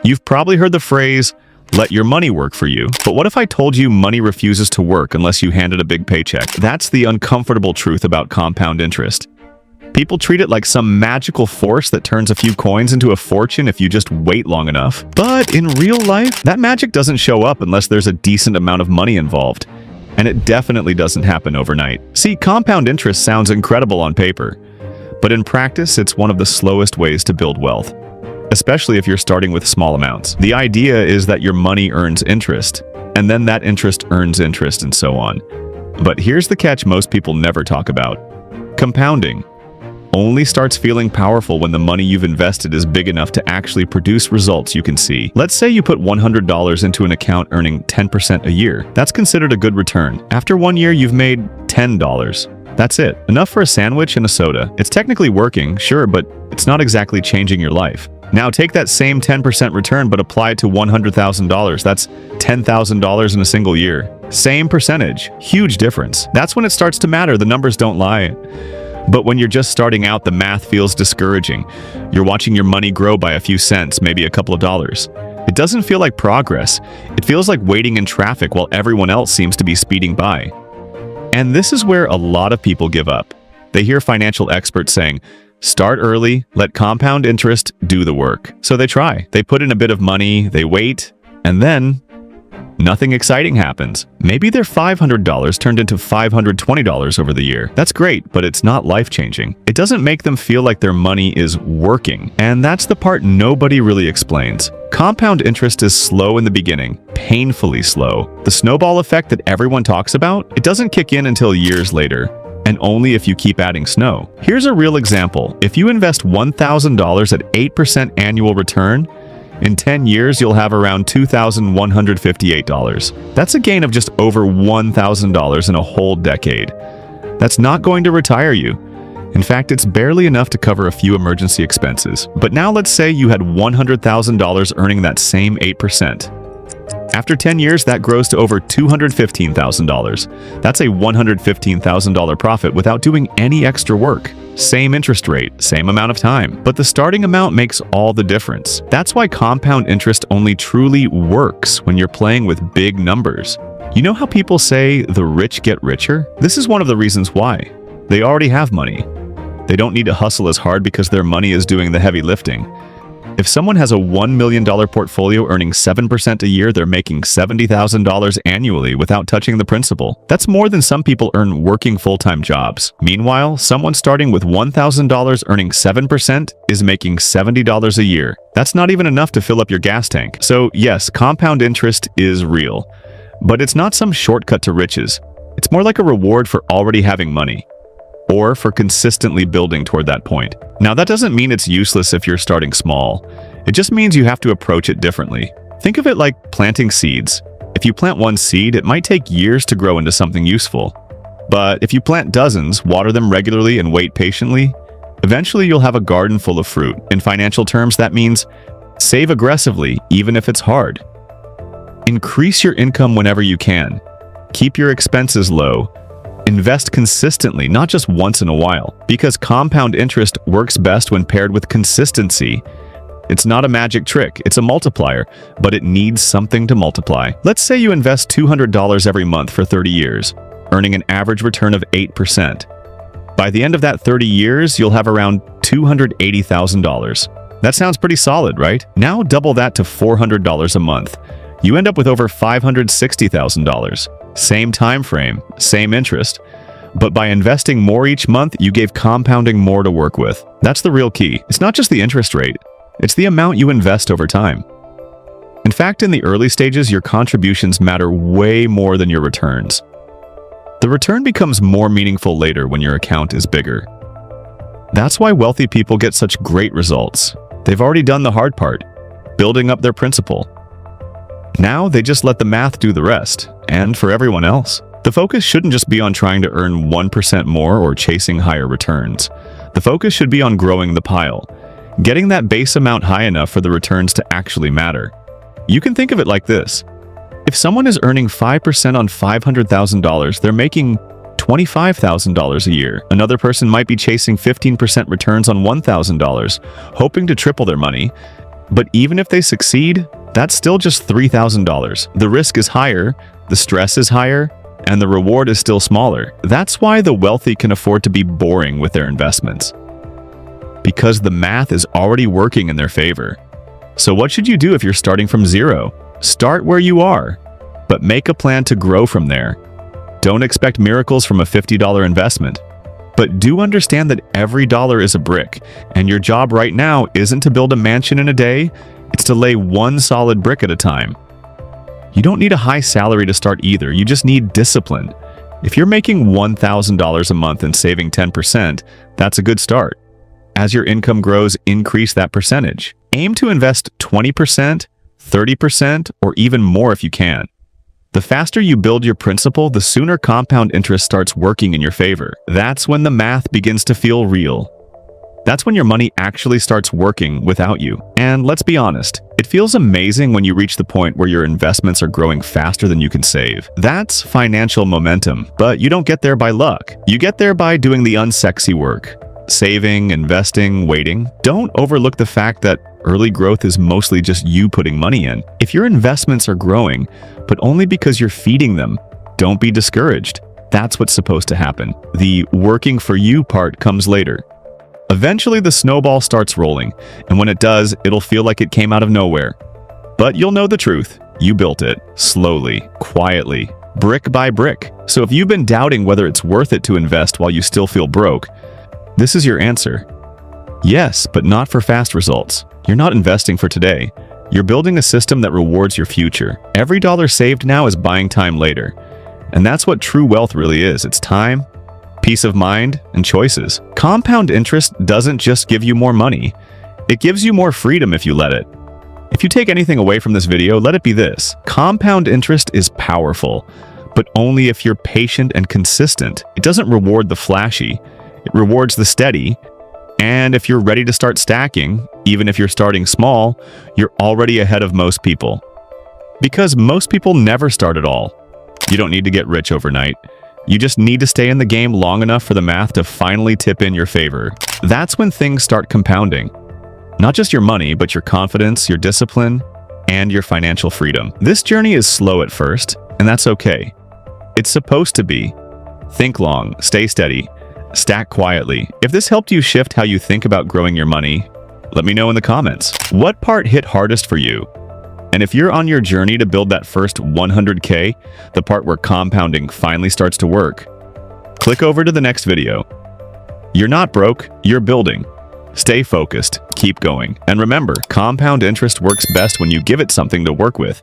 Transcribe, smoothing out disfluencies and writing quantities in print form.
You've probably heard the phrase, let your money work for you. But what if I told you money refuses to work unless you hand it a big paycheck? That's the uncomfortable truth about compound interest. People treat it like some magical force that turns a few coins into a fortune if you just wait long enough. But in real life, that magic doesn't show up unless there's a decent amount of money involved. And it definitely doesn't happen overnight. See, compound interest sounds incredible on paper, but in practice, it's one of the slowest ways to build wealth, especially if you're starting with small amounts. The idea is that your money earns interest, and then that interest earns interest and so on. But here's the catch most people never talk about. Compounding only starts feeling powerful when the money you've invested is big enough to actually produce results you can see. Let's say you put $100 into an account earning 10% a year. That's considered a good return. After 1 year, you've made $10. That's it. Enough for a sandwich and a soda. It's technically working, sure, but it's not exactly changing your life. Now take that same 10% return but apply it to $100,000. That's $10,000 in a single year. Same percentage. Huge difference. That's when it starts to matter. The numbers don't lie. But when you're just starting out, the math feels discouraging. You're watching your money grow by a few cents, maybe a couple of dollars. It doesn't feel like progress. It feels like waiting in traffic while everyone else seems to be speeding by. And this is where a lot of people give up. They hear financial experts saying, start early, let compound interest do the work. So they try. They put in a bit of money, they wait, and then nothing exciting happens. Maybe their $500 turned into $520 over the year. That's great, but it's not life-changing. It doesn't make them feel like their money is working. And that's the part nobody really explains. Compound interest is slow in the beginning, painfully slow. The snowball effect that everyone talks about, it doesn't kick in until years later, and only if you keep adding snow. Here's a real example. If you invest $1,000 at 8% annual return, in 10 years, you'll have around $2,158. That's a gain of just over $1,000 in a whole decade. That's not going to retire you. In fact, it's barely enough to cover a few emergency expenses. But now let's say you had $100,000 earning that same 8%. After 10 years, that grows to over $215,000. That's a $115,000 profit without doing any extra work. Same interest rate, same amount of time. But the starting amount makes all the difference. That's why compound interest only truly works when you're playing with big numbers. You know how people say the rich get richer? This is one of the reasons why. They already have money. They don't need to hustle as hard because their money is doing the heavy lifting. If someone has a $1 million portfolio earning 7% a year, they're making $70,000 annually without touching the principal. That's more than some people earn working full-time jobs. Meanwhile, someone starting with $1,000 earning 7% is making $70 a year. That's not even enough to fill up your gas tank. So yes, compound interest is real, but it's not some shortcut to riches. It's more like a reward for already having money, or for consistently building toward that point. Now, that doesn't mean it's useless if you're starting small. It just means you have to approach it differently. Think of it like planting seeds. If you plant one seed, it might take years to grow into something useful. But if you plant dozens, water them regularly, and wait patiently, eventually you'll have a garden full of fruit. In financial terms, that means save aggressively, even if it's hard. Increase your income whenever you can. Keep your expenses low. Invest consistently, not just once in a while, because compound interest works best when paired with consistency. It's not a magic trick, it's a multiplier, but it needs something to multiply. Let's say you invest $200 every month for 30 years, earning an average return of 8%. By the end of that 30 years, you'll have around $280,000. That sounds pretty solid, right? Now double that to $400 a month. You end up with over $560,000. Same time frame, same interest. But by investing more each month, you gave compounding more to work with. That's the real key. It's not just the interest rate, it's the amount you invest over time. In fact, in the early stages, your contributions matter way more than your returns. The return becomes more meaningful later when your account is bigger. That's why wealthy people get such great results. They've already done the hard part, building up their principal. Now they just let the math do the rest. And for everyone else, the focus shouldn't just be on trying to earn 1% more or chasing higher returns. The focus should be on growing the pile, getting that base amount high enough for the returns to actually matter. You can think of it like this. If someone is earning 5% on $500,000, they're making $25,000 a year. Another person might be chasing 15% returns on $1,000, hoping to triple their money. But even if they succeed, that's still just $3,000. The risk is higher, the stress is higher, and the reward is still smaller. That's why the wealthy can afford to be boring with their investments, because the math is already working in their favor. So what should you do if you're starting from zero? Start where you are, but make a plan to grow from there. Don't expect miracles from a $50 investment, but do understand that every dollar is a brick, and your job right now isn't to build a mansion in a day, it's to lay one solid brick at a time. You don't need a high salary to start either, you just need discipline. If you're making $1,000 a month and saving 10%, that's a good start. As your income grows, increase that percentage. Aim to invest 20%, 30%, or even more if you can. The faster you build your principal, the sooner compound interest starts working in your favor. That's when the math begins to feel real. That's when your money actually starts working without you. And let's be honest, it feels amazing when you reach the point where your investments are growing faster than you can save. That's financial momentum, but you don't get there by luck. You get there by doing the unsexy work. Saving, investing, waiting. Don't overlook the fact that early growth is mostly just you putting money in. If your investments are growing, but only because you're feeding them, don't be discouraged. That's what's supposed to happen. The working for you part comes later. Eventually the snowball starts rolling, and when it does, it'll feel like it came out of nowhere. But you'll know the truth. You built it, slowly, quietly, brick by brick. So if you've been doubting whether it's worth it to invest while you still feel broke, this is your answer. Yes, but not for fast results. You're not investing for today. You're building a system that rewards your future. Every dollar saved now is buying time later. And that's what true wealth really is. It's time, peace of mind, and choices. Compound interest doesn't just give you more money. It gives you more freedom if you let it. If you take anything away from this video, let it be this. Compound interest is powerful, but only if you're patient and consistent. It doesn't reward the flashy. It rewards the steady. And if you're ready to start stacking, even if you're starting small, you're already ahead of most people. Because most people never start at all. You don't need to get rich overnight. You just need to stay in the game long enough for the math to finally tip in your favor. That's when things start compounding. Not just your money, but your confidence, your discipline, and your financial freedom. This journey is slow at first, and that's okay. It's supposed to be. Think long, stay steady, stack quietly. If this helped you shift how you think about growing your money, let me know in the comments. What part hit hardest for you? And if you're on your journey to build that first 100K, the part where compounding finally starts to work, click over to the next video. You're not broke, you're building. Stay focused, keep going. And remember, compound interest works best when you give it something to work with.